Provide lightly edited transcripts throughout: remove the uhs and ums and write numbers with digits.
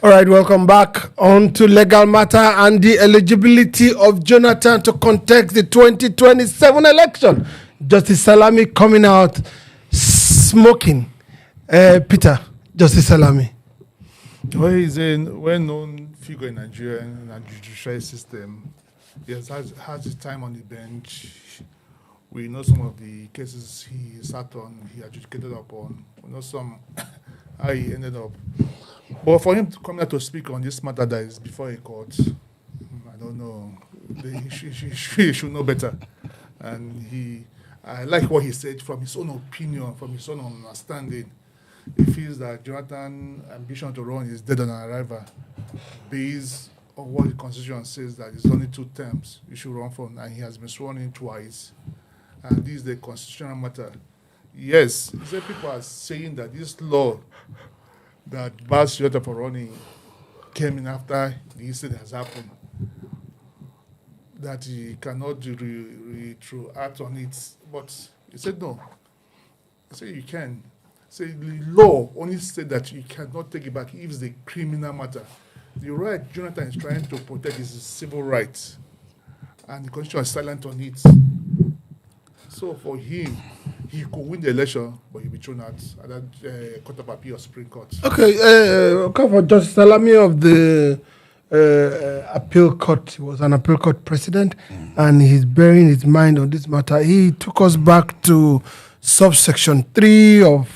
All right, welcome back on to Legal Matter and the eligibility of Jonathan to contest the 2027 election. Justice Salami coming out smoking. Peter, Justice Salami. Well, he's a well-known figure in Nigeria and the judicial system. He has his time on the bench. We know some of the cases he sat on, he adjudicated upon. We know some how he ended up. But for him to come here to speak on this matter that is before a court, I don't know. He should know better. And I like what he said from his own opinion, from his own understanding. He feels that Jonathan's ambition to run is dead on arrival, based on what the Constitution says that it's only 2 terms you should run for, and he has been sworn in twice. And this is the constitutional matter. Yes, people are saying that this law that bars Jonathan for running came in after the incident has happened, that he cannot retroact on it. But he said no. I said you can. Say the law only said that you cannot take it back if it's a criminal matter. The right Jonathan is trying to protect is his civil rights, and the Constitution is silent on it. So for him, he could win the election, but he'll be thrown out at that Court of Appeal or Supreme Court. Okay, for Justice Salami of the appeal court. He was an appeal court president, and he's bearing his mind on this matter. He took us back to subsection 3 of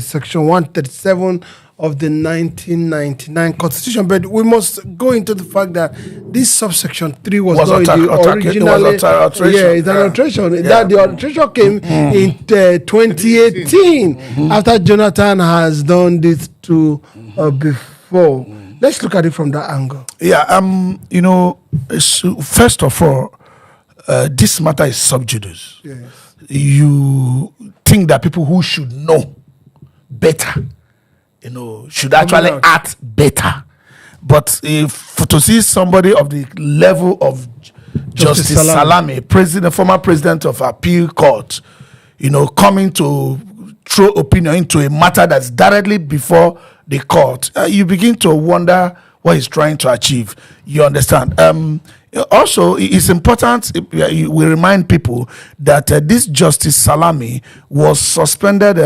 section 137 of the 1999 Constitution, but we must go into the fact that this subsection 3 was not originally. It's an alteration. That the alteration came in 2018 after Jonathan has done this before. Let's look at it from that angle. First of all, this matter is sub judice. Yes. You think that people who should know better, should actually act better. But to see somebody of the level of Justice Salami, former president of appeal court, coming to throw opinion into a matter that's directly before the court, you begin to wonder what he's trying to achieve. You understand? Also, it's important we remind people that this Justice Salami was suspended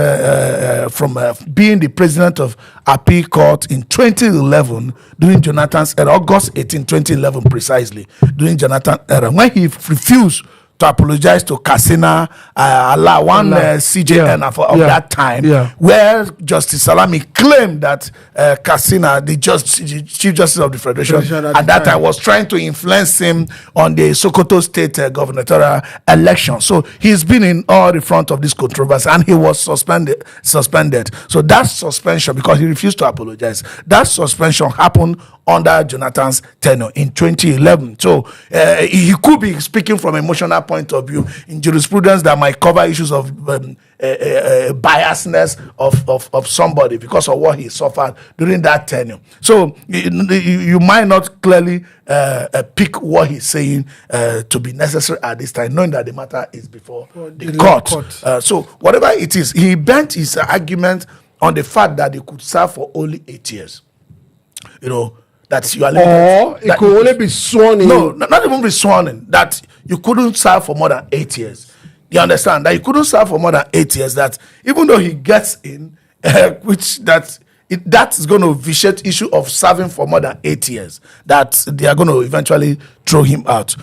from being the president of appeal court in 2011 during Jonathan's era, August 18, 2011 precisely, during Jonathan's era, when he refused to apologize to Kassina, CJN of that time, where Justice Salami claimed that Kassina, the Chief Justice of the Federation, at that time was trying to influence him on the Sokoto State gubernatorial election. So he's been in all the front of this controversy, and he was suspended. So that suspension, because he refused to apologize, that suspension happened under Jonathan's tenure in 2011. So he could be speaking from emotional point of view in jurisprudence that might cover issues of biasness of somebody because of what he suffered during that tenure. So you might not clearly pick what he's saying to be necessary at this time, knowing that the matter is before the court. So whatever it is, he bent his argument on the fact that they could serve for only 8 years. That you are limited. It could only be sworn in. No, not even be sworn in. That you couldn't serve for more than 8 years. You understand? That you couldn't serve for more than 8 years. That even though he gets in, that is going to vitiate issue of serving for more than 8 years. That they are going to eventually throw him out.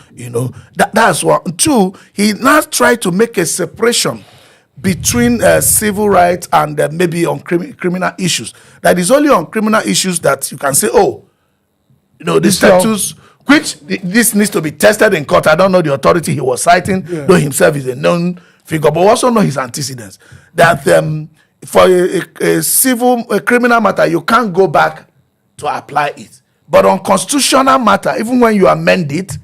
That's one. 2, he now tried to make a separation between civil rights and maybe on criminal issues. That is only on criminal issues that you can say, the status, which this needs to be tested in court. I don't know the authority he was citing, though himself is a known figure, but also know his antecedents. That for a criminal matter, you can't go back to apply it. But on constitutional matter, even when you amend it,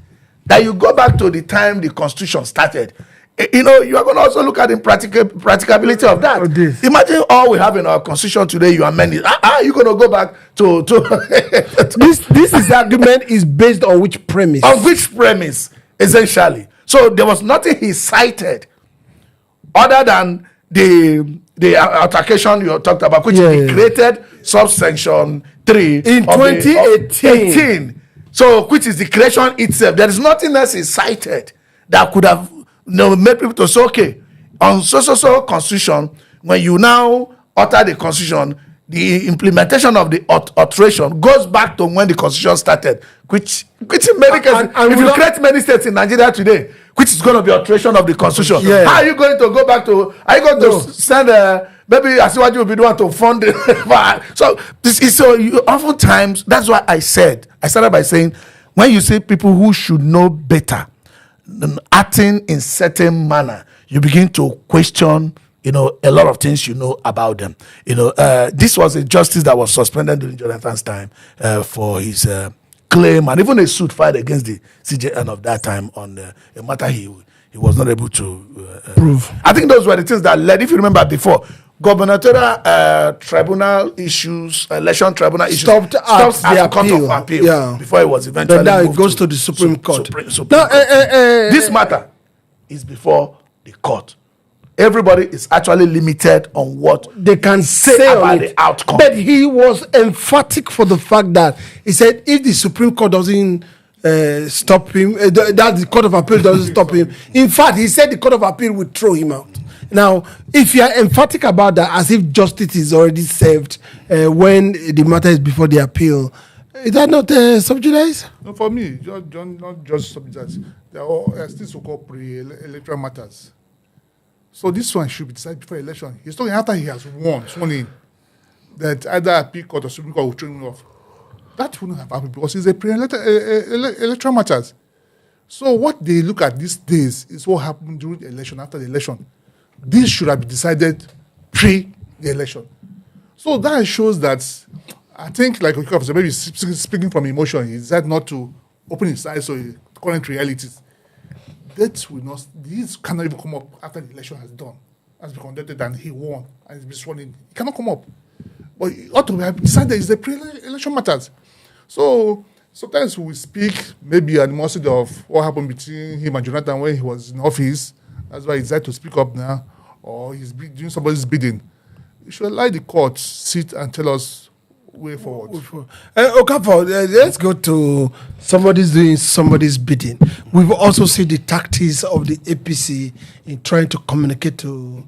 that you go back to the time the Constitution started. You are going to also look at the practicability of that. Imagine all we have in our Constitution today, you amend it. You're going to go back to This argument is based on which premise? On which premise, essentially? So there was nothing he cited other than the altercation you talked about, which is created subsection 3 in 2018. So, which is the creation itself. There is nothing else cited that could have made people to say, okay, on so constitution, when you now alter the constitution, the implementation of the alteration goes back to when the constitution started, which in many cases, if you create many states in Nigeria today, which is going to be alteration of the constitution, how are you going to go back to? Are you going to send maybe Asiwaju will be the one to fund it? So this is oftentimes that's why I started by saying, when you see people who should know better acting in certain manner, you begin to question a lot of things about them. This was a justice that was suspended during Jonathan's time for his claim and even a suit filed against the CJN of that time on a matter he was not able to prove. I think those were the things that led, if you remember before, gubernatorial tribunal issues, election tribunal issues stopped at the court of appeal before it was eventually now moved it goes to the Supreme Court. Supreme Court. This matter is before the court. Everybody is actually limited on what they can say about the outcome. But he was emphatic for the fact that he said if the Supreme Court doesn't stop him, that the Court of Appeal doesn't stop him. In fact, he said the Court of Appeal would throw him out. Now, if you are emphatic about that, as if justice is already served when the matter is before the appeal, is that not subjudice? No, for me, not just subjudice. They are all still so-called pre-electoral matters. So this one should be decided before election. He's talking after he has sworn in, that either appeal court or Supreme Court will throw him off. That wouldn't have happened because it's a pre-electoral matters. So what they look at these days is what happened during the election, after the election. This should have been decided pre the election. So that shows that I think, like maybe speaking from emotion, he decided not to open his eyes to current realities. That will not. These cannot even come up after the election has been conducted, and he won and he's been sworn in. It cannot come up. But it ought to have decided it's the pre-election matters. So sometimes we speak maybe animosity of what happened between him and Jonathan when he was in office. That's why he decided to speak up now, or he's doing somebody's bidding. You should allow the court sit and tell us way forward. Okafor, let's go to somebody's doing somebody's bidding. We've also seen the tactics of the APC in trying to communicate to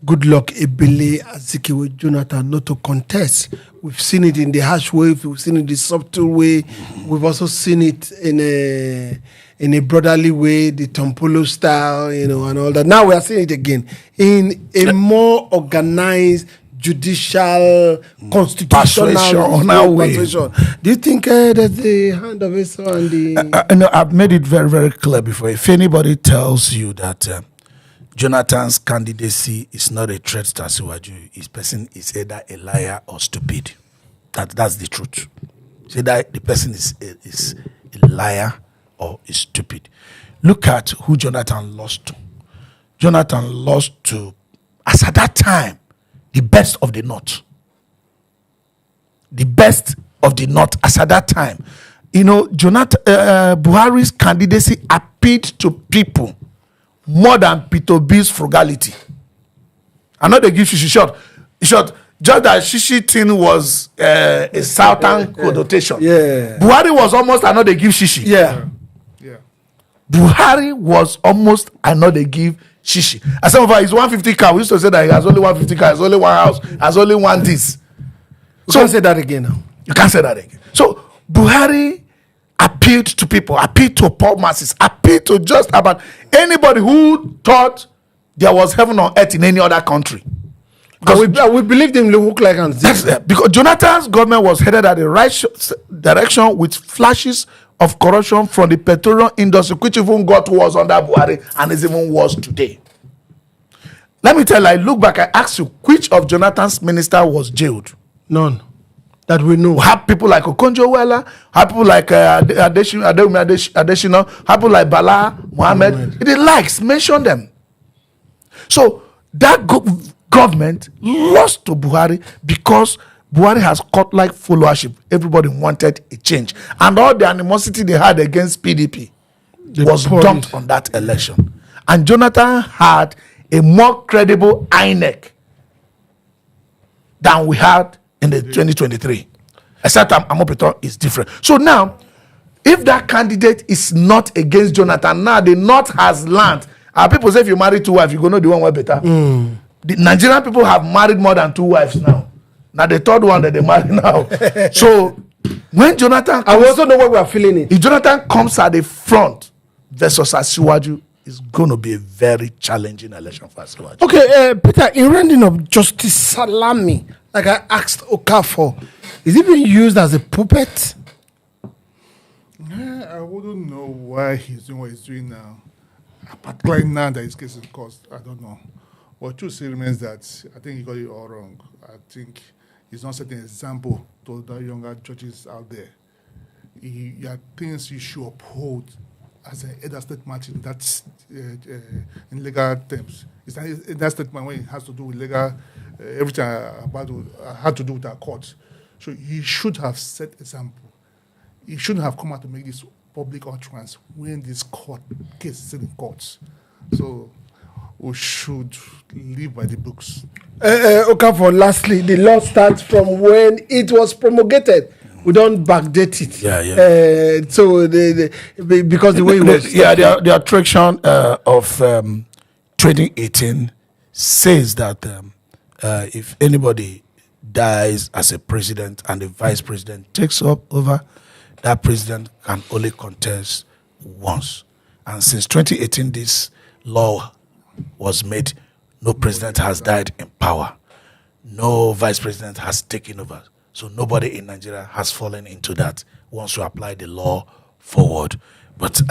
Goodluck, Ebele, Azikiwe, Jonathan not to contest. We've seen it in the harsh way, we've seen it in the subtle way, we've also seen it in a brotherly way, the Tompolo style, and all that. Now we are seeing it again in a more organized, judicial, constitutional way. Do you think that's the hand of Esau and the... No, I've made it very, very clear before. If anybody tells you that Jonathan's candidacy is not a threat to Asiwaju, his person is either a liar or stupid. That's the truth. Say that the person is a liar or is stupid. Look at who Jonathan lost to. Jonathan lost to, as at that time, the best of the North. The best of the North as at that time. Buhari's candidacy appealed to people more than Peter B's frugality. I know they give Shishi short. Just that Shishi thing was a southern connotation. Yeah. Buhari was almost another give Shishi. Yeah. Buhari was almost another give Shishi. And some of us, his 150 car, we used to say that he has only 150 car, has only one house, has only one this. You can't say that again now. You can't say that again. So Buhari appealed to people, appealed to poor masses, appealed to just about anybody who thought there was heaven on earth in any other country. Because we believed him look like and because Jonathan's government was headed at the right direction with flashes of corruption from the petroleum industry, which even got worse under Buhari and is even worse today. Let me tell you, I look back, I ask you, which of Jonathan's minister was jailed? None. That we know. Have people like Okonjo-Iweala, have people like Adeshina, have people like Bala Mohammed. It likes, mention them. So that government lost to Buhari because Buhari has caught like followership. Everybody wanted a change. And all the animosity they had against PDP was dumped on that election. And Jonathan had a more credible INEC than we had in the 2023. Except Amopetor is different. So now, if that candidate is not against Jonathan, now the North has learned. Our people say if you marry 2 wives, you're going to know the one way better. The Nigerian people have married more than 2 wives now. Now the third one that they marry now. So when Jonathan comes, I also know what we are feeling it. if Jonathan comes at the front versus Asiwaju, it's going to be a very challenging election for Asiwaju. Okay, Peter, in rounding up, Justice Salami, like I asked Okafor, is it being used as a puppet? I wouldn't know why he's doing what he's doing now. Particularly now that his case is cost, I don't know. But truth still remains that I think he got it all wrong. I think he's not setting an example to the younger judges out there. There are things you should uphold as an elder statement in that in legal terms. It's an elder statement when it has to do with legal, everything had to do with our court. So he should have set example. He shouldn't have come out to make this public utterance when this court case is still in courts. So we should live by the books. Okafor, lastly, the law starts from when it was promulgated. We don't backdate it. Yeah. So because the way it was. The attraction of 2018 says that if anybody dies as a president and the vice president takes over, that president can only contest once. And since 2018, this law was made. No president has died in power. No vice president has taken over. So nobody in Nigeria has fallen into that once you apply the law forward. But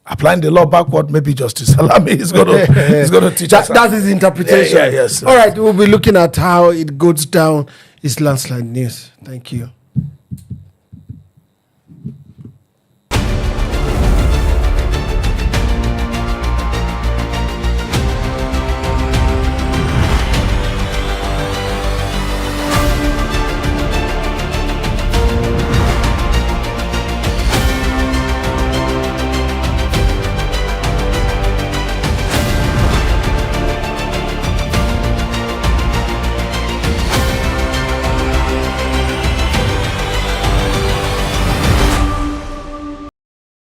applying the law backward, maybe Justice Salami is going to teach us. That's his interpretation. Yes. All right, we'll be looking at how it goes down. It's Landslide News. Thank you.